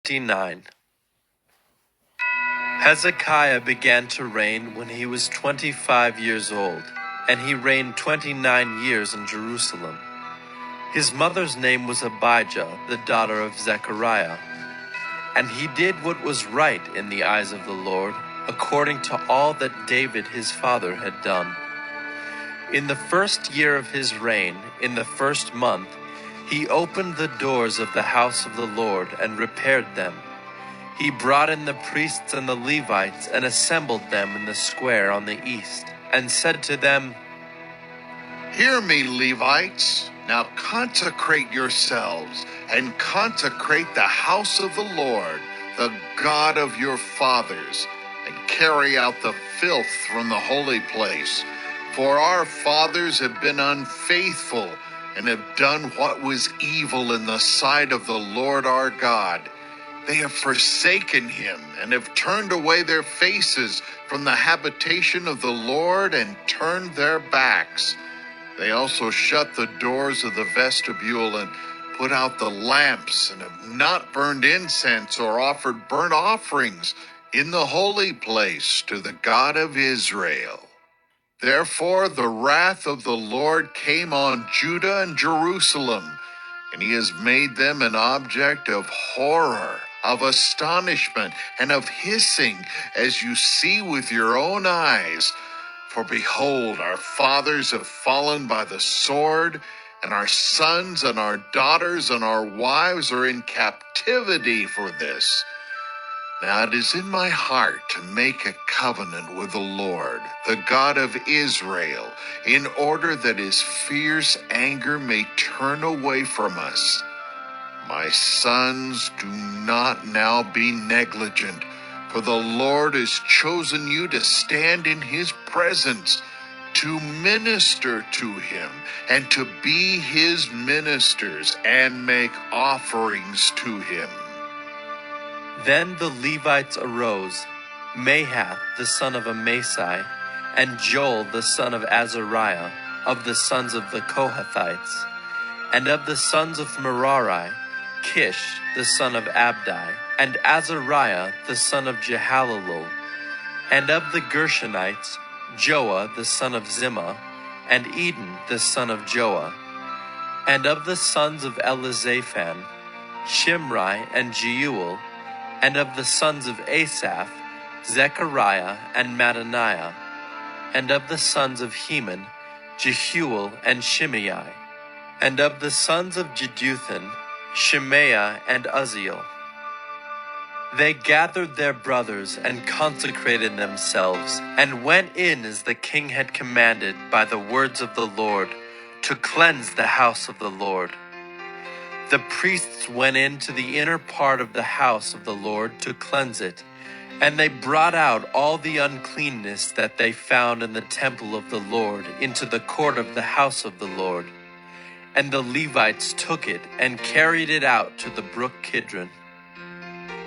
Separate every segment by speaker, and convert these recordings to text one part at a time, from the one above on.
Speaker 1: 29. Hezekiah began to reign when he was 25 years old, and he reigned 29 years in Jerusalem. His mother's name was Abijah, the daughter of Zechariah. And he did what was right in the eyes of the Lord, according to all that David his father had done. In the first year of his reign, in the first month, he opened the doors of the house of the Lord and repaired them. He brought in the priests and the Levites and assembled them in the square on the east, and said to them,
Speaker 2: "Hear me, Levites. Now consecrate yourselves and consecrate the house of the Lord, the God of your fathers, and carry out the filth from the holy place. For our fathers have been unfaithful and have done what was evil in the sight of the Lord our God. They have forsaken him and have turned away their faces from the habitation of the Lord and turned their backs. They also shut the doors of the vestibule and put out the lamps and have not burned incense or offered burnt offerings in the holy place to the God of Israel. Therefore the wrath of the Lord came on Judah and Jerusalem, and he has made them an object of horror, of astonishment, and of hissing, as you see with your own eyes. For behold, our fathers have fallen by the sword, and our sons and our daughters and our wives are in captivity for this. Now it is in my heart to make a covenant with the Lord, the God of Israel, in order that his fierce anger may turn away from us. My sons, do not now be negligent, for the Lord has chosen you to stand in his presence, to minister to him, and to be his ministers, and make offerings to him."
Speaker 1: Then the Levites arose, Mahath the son of Amasai, and Joel the son of Azariah, of the sons of the Kohathites, and of the sons of Merari, Kish the son of Abdi, and Azariah the son of Jehalelel, and of the Gershonites, Joah the son of Zimmah, and Eden the son of Joah, and of the sons of Elizaphan, Shimri and Jeuel, and of the sons of Asaph, Zechariah and Mattaniah, and of the sons of Heman, Jehuel and Shimei, and of the sons of Jeduthun, Shemaiah and Uzziel. They gathered their brothers and consecrated themselves, and went in as the king had commanded by the words of the Lord, to cleanse the house of the Lord. The priests went into the inner part of the house of the Lord to cleanse it, and they brought out all the uncleanness that they found in the temple of the Lord into the court of the house of the Lord. And the Levites took it and carried it out to the brook Kidron.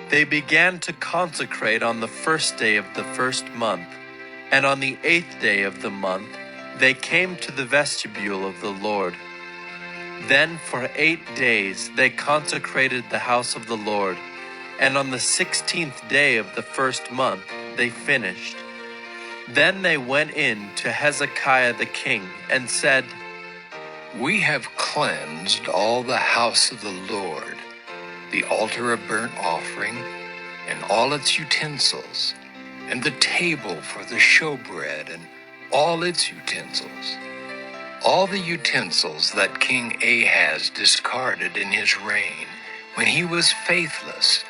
Speaker 1: They began to consecrate on the first day of the first month, and on the 8th day of the month they came to the vestibule of the Lord. Then for 8 days they consecrated the house of the Lord, and on the 16th day of the first month they finished. Then they went in to Hezekiah the king and said,
Speaker 3: "We have cleansed all the house of the Lord, the altar of burnt offering, and all its utensils, and the table for the showbread, and all its utensils. All the utensils that King Ahaz discarded in his reign, when he was faithless,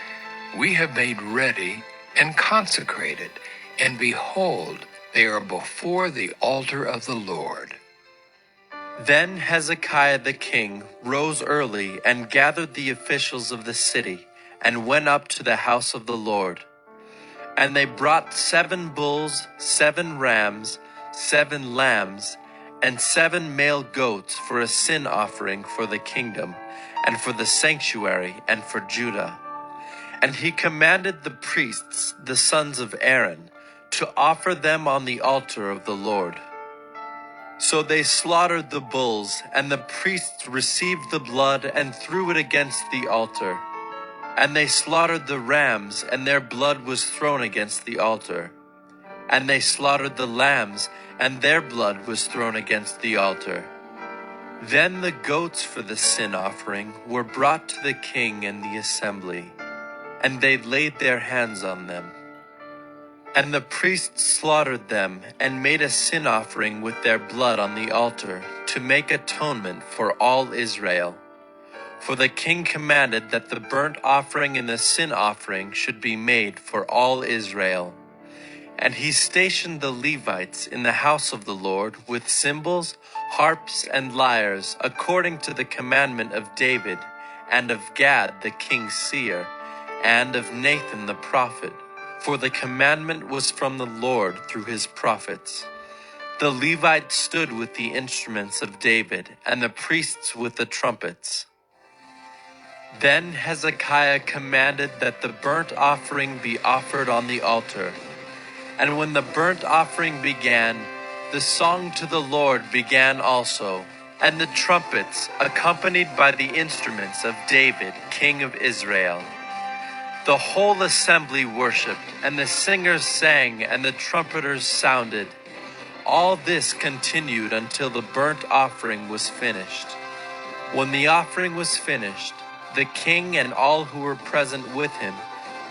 Speaker 3: we have made ready and consecrated, and behold, they are before the altar of the Lord."
Speaker 1: Then Hezekiah the king rose early and gathered the officials of the city, and went up to the house of the Lord. And they brought 7 bulls, 7 rams, 7 lambs, and 7 male goats for a sin offering for the kingdom, and for the sanctuary, and for Judah. And he commanded the priests, the sons of Aaron, to offer them on the altar of the Lord. So they slaughtered the bulls, and the priests received the blood and threw it against the altar. And they slaughtered the rams, and their blood was thrown against the altar. And they slaughtered the lambs, and their blood was thrown against the altar. Then the goats for the sin offering were brought to the king and the assembly, and they laid their hands on them. And the priests slaughtered them, and made a sin offering with their blood on the altar, to make atonement for all Israel. For the king commanded that the burnt offering and the sin offering should be made for all Israel. And he stationed the Levites in the house of the Lord with cymbals, harps, and lyres, according to the commandment of David, and of Gad the king's seer, and of Nathan the prophet, for the commandment was from the Lord through his prophets. The Levites stood with the instruments of David, and the priests with the trumpets. Then Hezekiah commanded that the burnt offering be offered on the altar. And when the burnt offering began, the song to the Lord began also, and the trumpets, accompanied by the instruments of David, king of Israel. The whole assembly worshipped, and the singers sang, and the trumpeters sounded. All this continued until the burnt offering was finished. When the offering was finished, the king and all who were present with him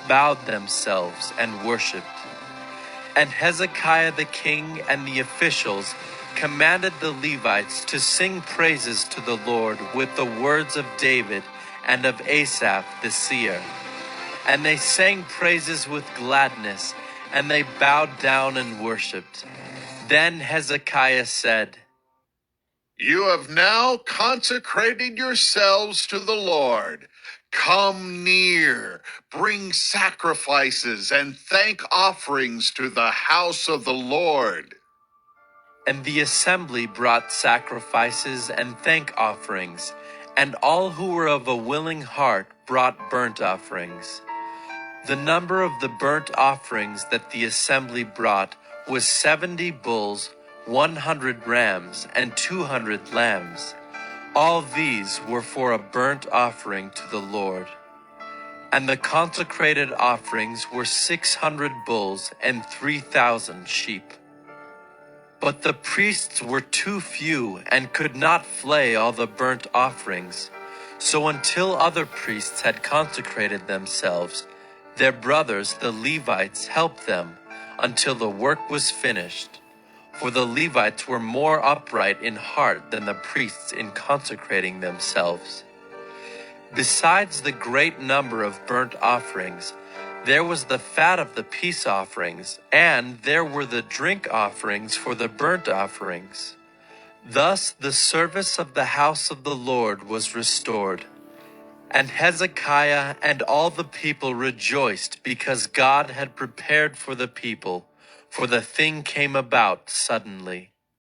Speaker 1: bowed themselves and worshipped. And Hezekiah the king and the officials commanded the Levites to sing praises to the Lord with the words of David and of Asaph the seer. And they sang praises with gladness, and they bowed down and worshipped. Then Hezekiah said,
Speaker 2: You have now consecrated yourselves to the Lord. Come near, bring sacrifices and thank offerings to the house of the Lord.
Speaker 1: And the assembly brought sacrifices and thank offerings, and all who were of a willing heart brought burnt offerings. The number of the burnt offerings that the assembly brought was 70 bulls, 100 rams, and 200 lambs. All these were for a burnt offering to the Lord. And the consecrated offerings were 600 bulls and 3,000 sheep. But the priests were too few and could not flay all the burnt offerings. So until other priests had consecrated themselves, their brothers, the Levites, helped them until the work was finished. For the Levites were more upright in heart than the priests in consecrating themselves. Besides the great number of burnt offerings, there was the fat of the peace offerings, and there were the drink offerings for the burnt offerings. Thus the service of the house of the Lord was restored. And Hezekiah and all the people rejoiced because God had prepared for the people, for the thing came about suddenly.